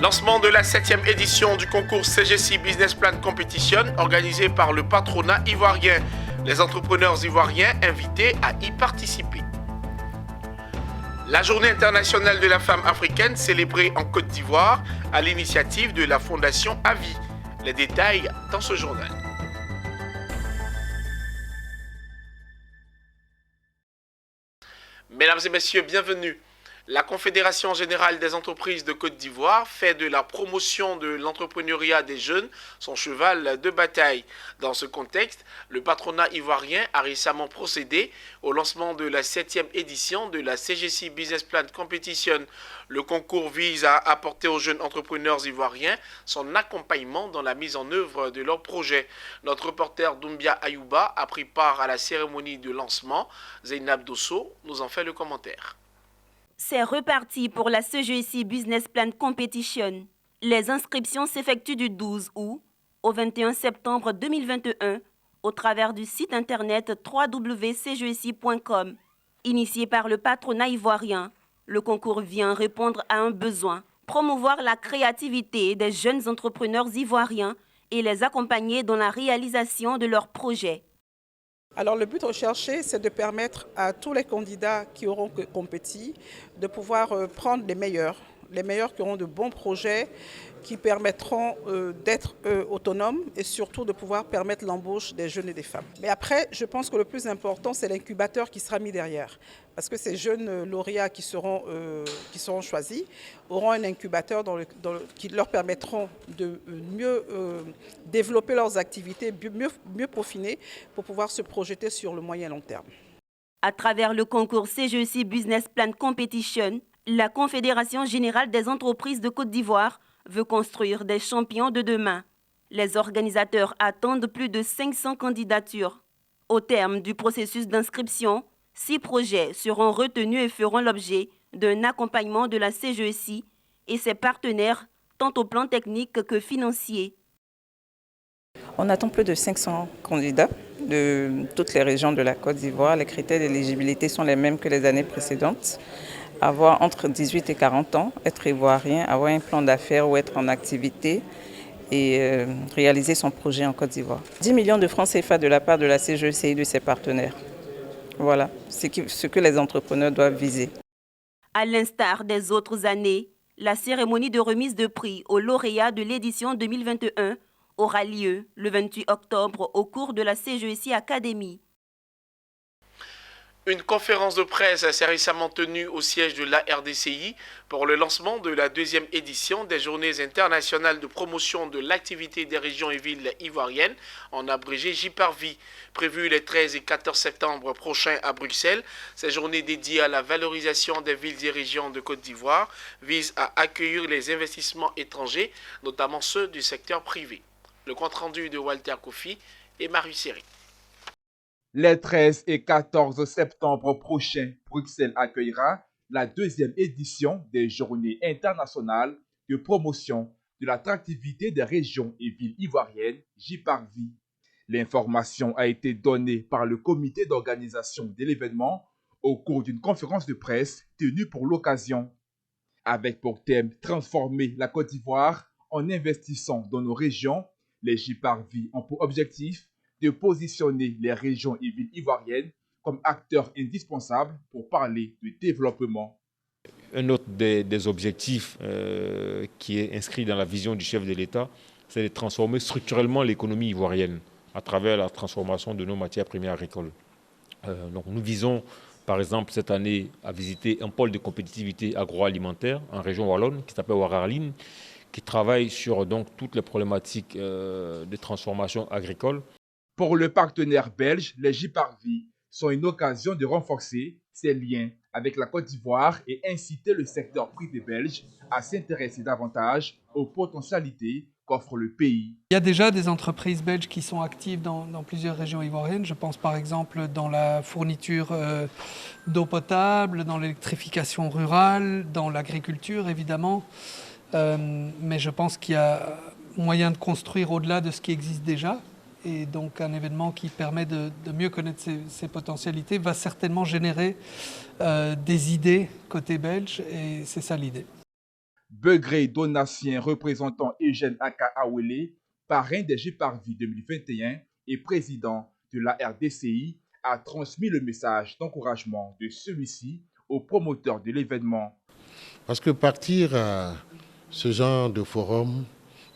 Lancement de la 7e édition du concours CGC Business Plan Competition organisé par le patronat ivoirien. Les entrepreneurs ivoiriens invités à y participer. La Journée internationale de la femme africaine célébrée en Côte d'Ivoire à l'initiative de la Fondation AVI. Les détails dans ce journal. Mesdames et messieurs, bienvenue. La Confédération générale des entreprises de Côte d'Ivoire fait de la promotion de l'entrepreneuriat des jeunes son cheval de bataille. Dans ce contexte, le patronat ivoirien a récemment procédé au lancement de la 7e édition de la CGC Business Plan Competition. Le concours vise à apporter aux jeunes entrepreneurs ivoiriens son accompagnement dans la mise en œuvre de leurs projets. Notre reporter Doumbia Ayouba a pris part à la cérémonie de lancement. Zeynab Dosso nous en fait le commentaire. C'est reparti pour la CGC Business Plan Competition. Les inscriptions s'effectuent du 12 août au 21 septembre 2021 au travers du site internet www.cgsi.com. Initié par le patronat ivoirien, le concours vient répondre à un besoin, promouvoir la créativité des jeunes entrepreneurs ivoiriens et les accompagner dans la réalisation de leurs projets. Alors le but recherché, c'est de permettre à tous les candidats qui auront compétit de pouvoir prendre les meilleurs qui auront de bons projets, qui permettront d'être autonomes et surtout de pouvoir permettre l'embauche des jeunes et des femmes. Mais après, je pense que le plus important, c'est l'incubateur qui sera mis derrière. Parce que ces jeunes lauréats qui seront choisis auront un incubateur qui leur permettront de mieux développer leurs activités, mieux peaufiner pour pouvoir se projeter sur le moyen et long terme. À travers le concours CGC Business Plan Competition, la Confédération générale des entreprises de Côte d'Ivoire veut construire des champions de demain. Les organisateurs attendent plus de 500 candidatures. Au terme du processus d'inscription, 6 projets seront retenus et feront l'objet d'un accompagnement de la CGEC et ses partenaires, tant au plan technique que financier. On attend plus de 500 candidats de toutes les régions de la Côte d'Ivoire. Les critères d'éligibilité sont les mêmes que les années précédentes. Avoir entre 18 et 40 ans, être ivoirien, avoir un plan d'affaires ou être en activité et réaliser son projet en Côte d'Ivoire. 10 millions de francs CFA de la part de la CGEC et de ses partenaires. Voilà ce que les entrepreneurs doivent viser. À l'instar des autres années, la cérémonie de remise de prix aux lauréats de l'édition 2021 aura lieu le 28 octobre au cours de la CGEC Academy. Une conférence de presse s'est récemment tenue au siège de la RDCI pour le lancement de la 2e édition des Journées internationales de promotion de l'activité des régions et villes ivoiriennes, en abrégé JPARVI, prévues les 13 et 14 septembre prochains à Bruxelles. Ces journées dédiées à la valorisation des villes et régions de Côte d'Ivoire visent à accueillir les investissements étrangers, notamment ceux du secteur privé. Le compte-rendu de Walter Kofi et Marie Seri. Les 13 et 14 septembre prochains, Bruxelles accueillera la 2e édition des Journées internationales de promotion de l'attractivité des régions et villes ivoiriennes, JPARVI. L'information a été donnée par le comité d'organisation de l'événement au cours d'une conférence de presse tenue pour l'occasion. Avec pour thème « Transformer la Côte d'Ivoire en investissant dans nos régions », les JPARVI ont pour objectif de positionner les régions et villes ivoiriennes comme acteurs indispensables pour parler de développement. Un autre des objectifs qui est inscrit dans la vision du chef de l'État, c'est de transformer structurellement l'économie ivoirienne à travers la transformation de nos matières premières agricoles. Donc nous visons par exemple cette année à visiter un pôle de compétitivité agroalimentaire en région wallonne qui s'appelle Ouararline, qui travaille sur donc toutes les problématiques de transformation agricole. Pour le partenaire belge, les JPARVI sont une occasion de renforcer ses liens avec la Côte d'Ivoire et inciter le secteur privé belge à s'intéresser davantage aux potentialités qu'offre le pays. Il y a déjà des entreprises belges qui sont actives dans plusieurs régions ivoiriennes. Je pense par exemple dans la fourniture d'eau potable, dans l'électrification rurale, dans l'agriculture évidemment. Mais je pense qu'il y a moyen de construire au-delà de ce qui existe déjà. Et donc un événement qui permet de mieux connaître ces potentialités va certainement générer des idées côté belge et c'est ça l'idée. Begré Donatien, représentant Eugène Aka Awele, parrain des J-Parvis 2021 et président de la RDCI, a transmis le message d'encouragement de celui-ci aux promoteurs de l'événement. Parce que partir à ce genre de forum,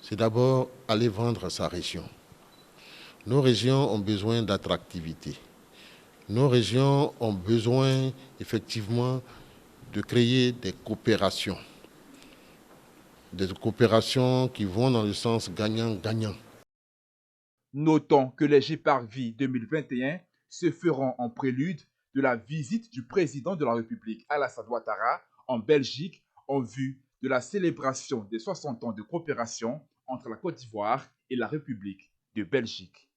c'est d'abord aller vendre sa région. Nos régions ont besoin d'attractivité. Nos régions ont besoin effectivement de créer des coopérations qui vont dans le sens gagnant-gagnant. Notons que les J-Parvis 2021 se feront en prélude de la visite du président de la République Alassane Ouattara en Belgique en vue de la célébration des 60 ans de coopération entre la Côte d'Ivoire et la République de Belgique.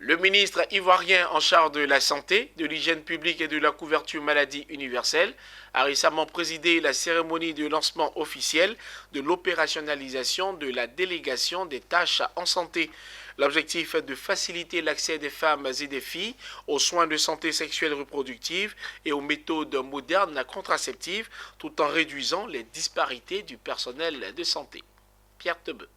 Le ministre ivoirien en charge de la santé, de l'hygiène publique et de la couverture maladie universelle a récemment présidé la cérémonie de lancement officiel de l'opérationnalisation de la délégation des tâches en santé. L'objectif est de faciliter l'accès des femmes et des filles aux soins de santé sexuelle reproductive et aux méthodes modernes contraceptives tout en réduisant les disparités du personnel de santé. Pierre Tebeu.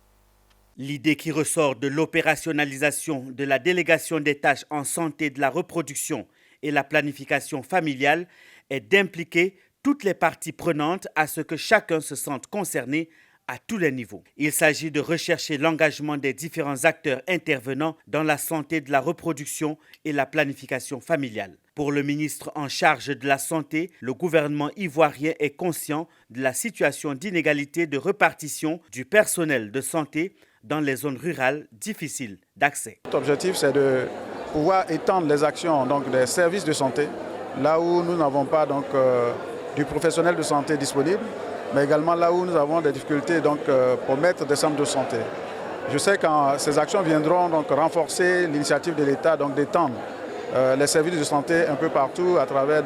L'idée qui ressort de l'opérationnalisation de la délégation des tâches en santé de la reproduction et la planification familiale est d'impliquer toutes les parties prenantes à ce que chacun se sente concerné à tous les niveaux. Il s'agit de rechercher l'engagement des différents acteurs intervenant dans la santé de la reproduction et la planification familiale. Pour le ministre en charge de la santé, le gouvernement ivoirien est conscient de la situation d'inégalité de répartition du personnel de santé dans les zones rurales difficiles d'accès. L'objectif, c'est de pouvoir étendre les actions des services de santé, là où nous n'avons pas du professionnel de santé disponible, mais également là où nous avons des difficultés pour mettre des centres de santé. Je sais que ces actions viendront renforcer l'initiative de l'État d'étendre les services de santé un peu partout à travers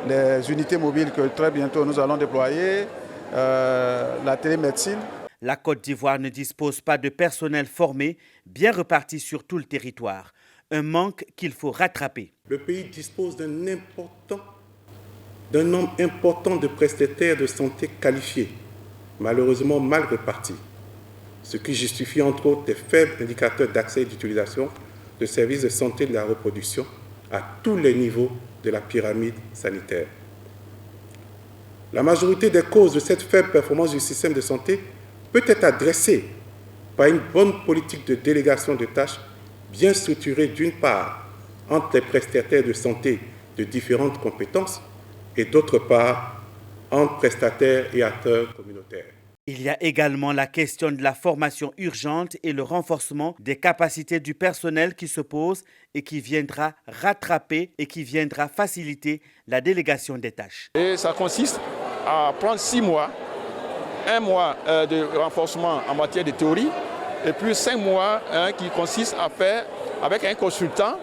les unités mobiles que très bientôt nous allons déployer, la télémédecine. La Côte d'Ivoire ne dispose pas de personnel formé, bien réparti sur tout le territoire. Un manque qu'il faut rattraper. Le pays dispose d'un nombre important de prestataires de santé qualifiés, malheureusement mal répartis, ce qui justifie entre autres des faibles indicateurs d'accès et d'utilisation de services de santé de la reproduction à tous les niveaux de la pyramide sanitaire. La majorité des causes de cette faible performance du système de santé peut être adressée par une bonne politique de délégation de tâches bien structurée d'une part entre les prestataires de santé de différentes compétences et d'autre part entre prestataires et acteurs communautaires. Il y a également la question de la formation urgente et le renforcement des capacités du personnel qui se pose et qui viendra rattraper et qui viendra faciliter la délégation des tâches. Et ça consiste à prendre 6 mois, 1 mois de renforcement en matière de théorie et puis 5 mois qui consiste à faire avec un consultant,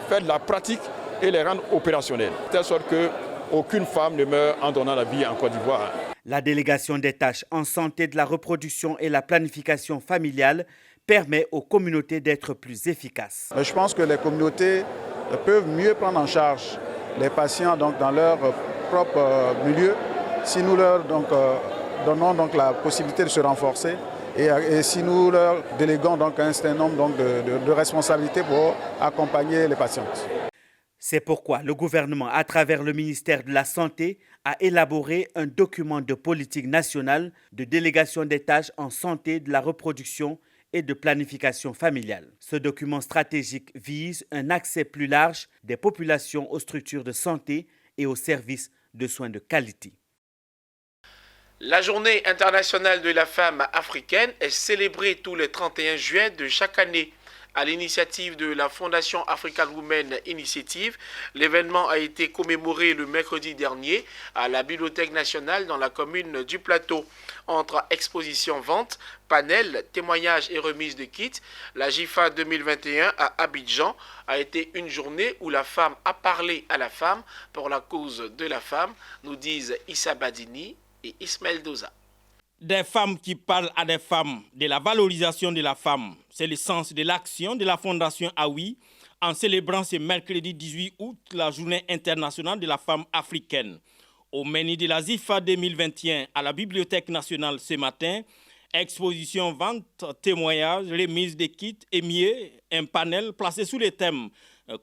faire de la pratique et les rendre opérationnels, de telle sorte qu'aucune femme ne meurt en donnant la vie en Côte d'Ivoire. La délégation des tâches en santé de la reproduction et la planification familiale permet aux communautés d'être plus efficaces. Je pense que les communautés peuvent mieux prendre en charge les patients dans leur propre milieu si nous leur donnons la possibilité de se renforcer et si nous leur déléguons un certain nombre de responsabilités pour accompagner les patientes. C'est pourquoi le gouvernement, à travers le ministère de la Santé, a élaboré un document de politique nationale de délégation des tâches en santé de la reproduction et de planification familiale. Ce document stratégique vise un accès plus large des populations aux structures de santé et aux services de soins de qualité. La journée internationale de la femme africaine est célébrée tous les 31 juin de chaque année. À l'initiative de la Fondation African Women Initiative, l'événement a été commémoré le mercredi dernier à la Bibliothèque nationale dans la commune du Plateau. Entre exposition-vente, panel, témoignages et remise de kits, la JIFA 2021 à Abidjan a été une journée où la femme a parlé à la femme pour la cause de la femme, nous disent Issa Badini et Ismaël Doza. Des femmes qui parlent à des femmes, de la valorisation de la femme. C'est le sens de l'action de la Fondation AWI en célébrant ce mercredi 18 août la journée internationale de la femme africaine. Au menu de la ZIFA 2021 à la Bibliothèque nationale ce matin, exposition, vente, témoignages, remise des kits, émiers, un panel placé sous le thème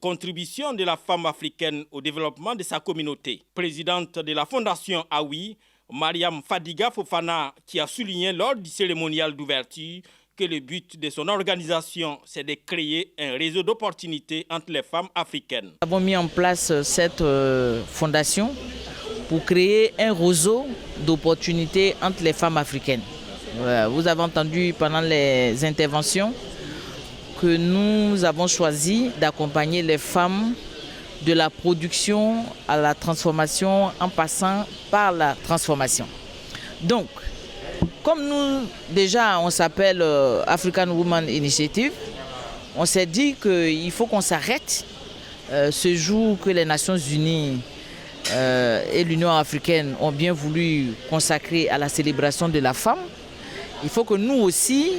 contribution de la femme africaine au développement de sa communauté. Présidente de la Fondation Awi, Mariam Fadiga Fofana, qui a souligné lors du cérémonial d'ouverture que le but de son organisation, c'est de créer un réseau d'opportunités entre les femmes africaines. Nous avons mis en place cette fondation pour créer un réseau d'opportunités entre les femmes africaines. Vous avez entendu pendant les interventions que nous avons choisi d'accompagner les femmes de la production à la transformation en passant par la transformation. Donc, comme nous, déjà, on s'appelle African Women Initiative, on s'est dit qu'il faut qu'on s'arrête ce jour que les Nations Unies et l'Union africaine ont bien voulu consacrer à la célébration de la femme. Il faut que nous aussi,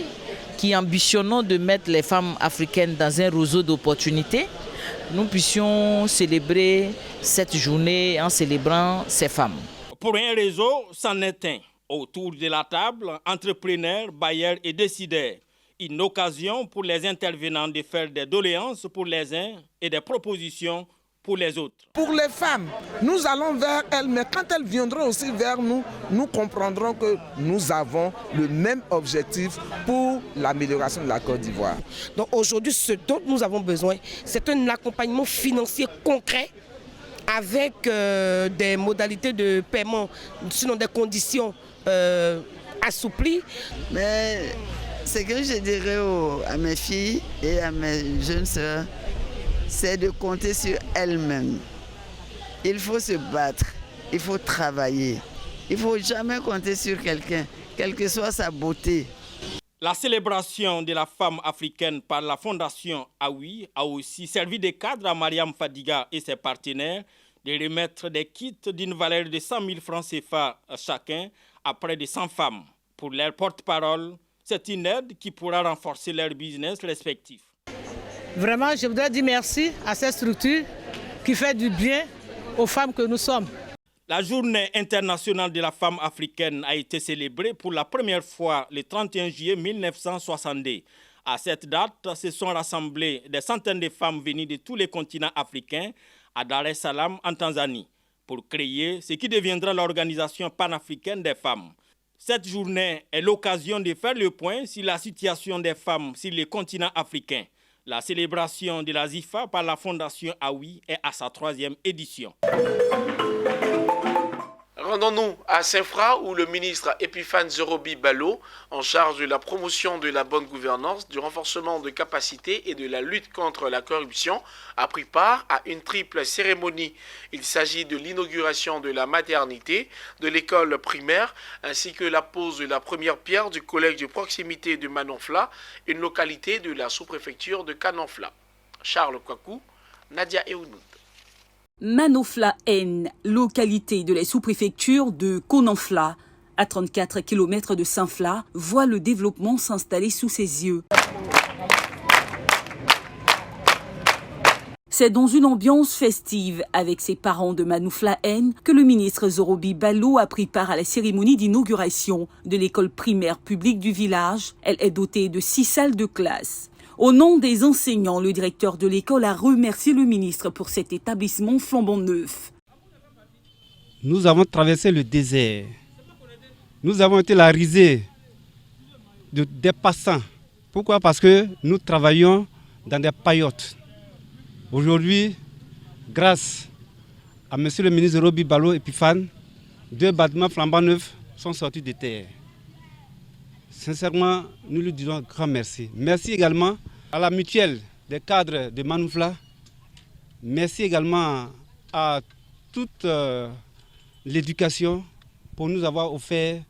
qui ambitionnons de mettre les femmes africaines dans un réseau d'opportunités, nous puissions célébrer cette journée en célébrant ces femmes. Pour un réseau, c'en est un. Autour de la table, entrepreneurs, bailleurs et décideurs. Une occasion pour les intervenants de faire des doléances pour les uns et des propositions pour les autres. Pour les femmes, nous allons vers elles, mais quand elles viendront aussi vers nous, nous comprendrons que nous avons le même objectif pour l'amélioration de la Côte d'Ivoire. Donc aujourd'hui, ce dont nous avons besoin, c'est un accompagnement financier concret avec des modalités de paiement, sinon des conditions assouplies. Mais ce que je dirais à mes filles et à mes jeunes sœurs, c'est de compter sur elles-mêmes. Il faut se battre, il faut travailler. Il ne faut jamais compter sur quelqu'un, quelle que soit sa beauté. La célébration de la femme africaine par la Fondation Awi a aussi servi de cadre à Mariam Fadiga et ses partenaires de remettre des kits d'une valeur de 100 000 francs CFA chacun à près de 100 femmes. Pour leur porte-parole, c'est une aide qui pourra renforcer leur business respectif. Vraiment, je voudrais dire merci à cette structure qui fait du bien aux femmes que nous sommes. La journée internationale de la femme africaine a été célébrée pour la première fois le 31 juillet 1962. À cette date, se sont rassemblées des centaines de femmes venues de tous les continents africains à Dar es Salaam en Tanzanie pour créer ce qui deviendra l'Organisation panafricaine des femmes. Cette journée est l'occasion de faire le point sur la situation des femmes sur le continent africain. La célébration de la ZIFA par la Fondation Awi est à sa 3e édition. Rendons-nous à Saint-Fra où le ministre Epiphane Zorobi Ballo, en charge de la promotion de la bonne gouvernance, du renforcement de capacités et de la lutte contre la corruption, a pris part à une triple cérémonie. Il s'agit de l'inauguration de la maternité, de l'école primaire, ainsi que la pose de la première pierre du collège de proximité de Manonfla, une localité de la sous-préfecture de Kanonfla. Charles Kwaku, Nadia Eounoud. Manonfla-N, localité de la sous-préfecture de Kononfla, à 34 km de Saint-Fla, voit le développement s'installer sous ses yeux. C'est dans une ambiance festive avec ses parents de Manonfla-N que le ministre Zorobi Ballo a pris part à la cérémonie d'inauguration de l'école primaire publique du village. Elle est dotée de 6 salles de classe. Au nom des enseignants, le directeur de l'école a remercié le ministre pour cet établissement flambant neuf. Nous avons traversé le désert. Nous avons été la risée des passants. Pourquoi? Parce que nous travaillons dans des paillotes. Aujourd'hui, grâce à M. le ministre Zorobi Ballo Epiphane, 2 bâtiments flambant neufs sont sortis de terre. Sincèrement, nous lui disons un grand merci. Merci également à la mutuelle des cadres de Manonfla. Merci également à toute l'éducation pour nous avoir offert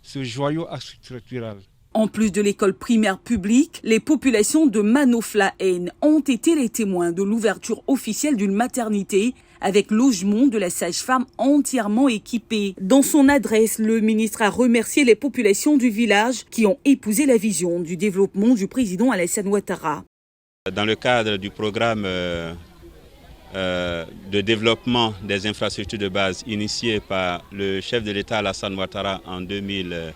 ce joyau architectural. En plus de l'école primaire publique, les populations de Manonfla-N ont été les témoins de l'ouverture officielle d'une maternité avec logement de la sage-femme entièrement équipée. Dans son adresse, le ministre a remercié les populations du village qui ont épousé la vision du développement du président Alassane Ouattara. Dans le cadre du programme de développement des infrastructures de base initiée par le chef de l'État Alassane Ouattara en 2020,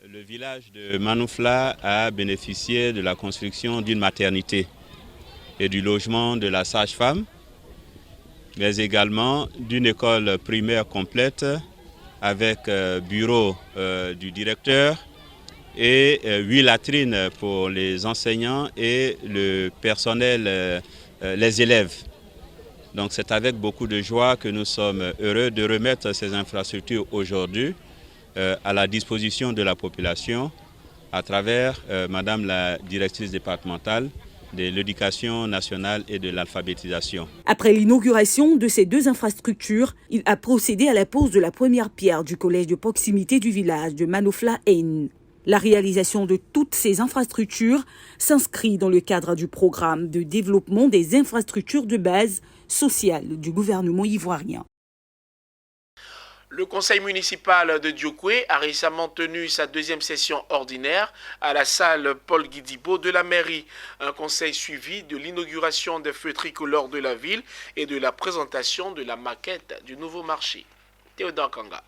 le village de Manoufla a bénéficié de la construction d'une maternité et du logement de la sage-femme, mais également d'une école primaire complète avec bureau du directeur et 8 latrines pour les enseignants et le personnel, les élèves. Donc c'est avec beaucoup de joie que nous sommes heureux de remettre ces infrastructures aujourd'hui à la disposition de la population à travers Madame la directrice départementale de l'éducation nationale et de l'alphabétisation. Après l'inauguration de ces deux infrastructures, il a procédé à la pose de la première pierre du collège de proximité du village de Manoufla-Haine. La réalisation de toutes ces infrastructures s'inscrit dans le cadre du programme de développement des infrastructures de base sociales du gouvernement ivoirien. Le conseil municipal de Diokwe a récemment tenu sa deuxième session ordinaire à la salle Paul Guidibo de la mairie. Un conseil suivi de l'inauguration des feux tricolores de la ville et de la présentation de la maquette du nouveau marché. Théodore Kanga.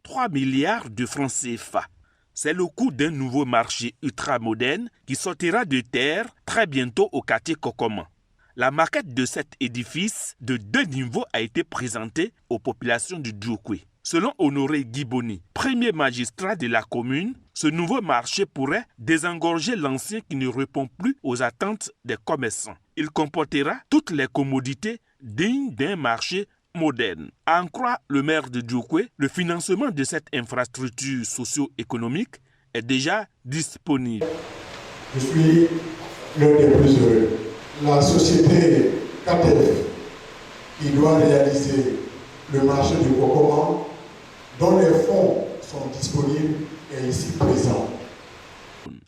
3 milliards de francs CFA. C'est le coût d'un nouveau marché ultramoderne qui sortira de terre très bientôt au quartier Kokoma. La maquette de cet édifice de 2 niveaux a été présentée aux populations du Diokwe. Selon Honoré Guiboni, premier magistrat de la commune, ce nouveau marché pourrait désengorger l'ancien qui ne répond plus aux attentes des commerçants. Il comportera toutes les commodités dignes d'un marché moderne. À en croire le maire de Diokwe, le financement de cette infrastructure socio-économique est déjà disponible. Je suis l'un des plus heureux. La société KTF qui doit réaliser le marché du Kokoma, dont les fonds sont disponibles, est ici présent.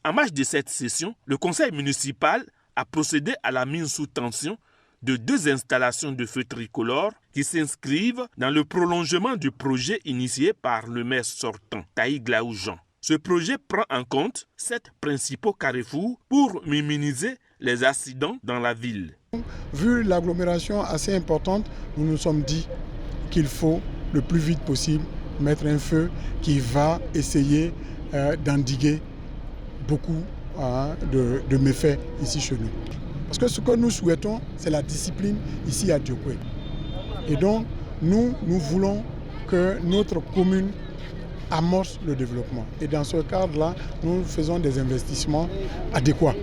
En marge de cette session, le conseil municipal a procédé à la mise sous tension de 2 installations de feux tricolores qui s'inscrivent dans le prolongement du projet initié par le maire sortant, Taï Glaoujan. Ce projet prend en compte 7 principaux carrefours pour minimiser les accidents dans la ville. Vu l'agglomération assez importante, nous nous sommes dit qu'il faut le plus vite possible mettre un feu qui va essayer d'endiguer beaucoup de méfaits ici chez nous. Parce que ce que nous souhaitons, c'est la discipline ici à Diokwe. Et donc, nous voulons que notre commune amorce le développement. Et dans ce cadre-là, nous faisons des investissements adéquats.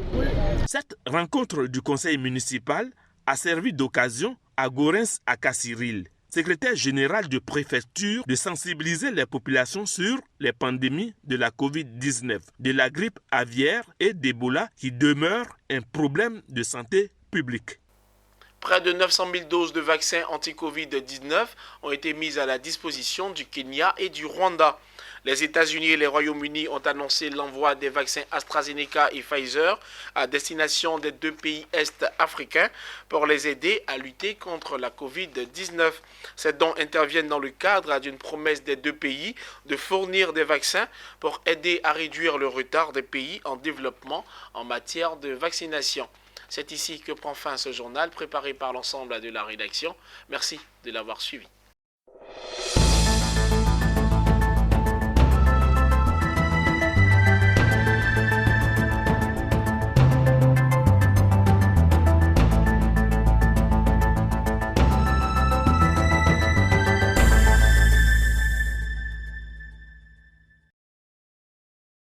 Cette rencontre du conseil municipal a servi d'occasion à Gorens Akassiril, secrétaire général de préfecture, de sensibiliser les populations sur les pandémies de la Covid-19, de la grippe aviaire et d'Ebola qui demeurent un problème de santé publique. Près de 900 000 doses de vaccins anti-Covid-19 ont été mises à la disposition du Kenya et du Rwanda. Les États-Unis et les Royaumes-Unis ont annoncé l'envoi des vaccins AstraZeneca et Pfizer à destination des 2 pays est-africains pour les aider à lutter contre la Covid-19. Ces dons interviennent dans le cadre d'une promesse des 2 pays de fournir des vaccins pour aider à réduire le retard des pays en développement en matière de vaccination. C'est ici que prend fin ce journal préparé par l'ensemble de la rédaction. Merci de l'avoir suivi.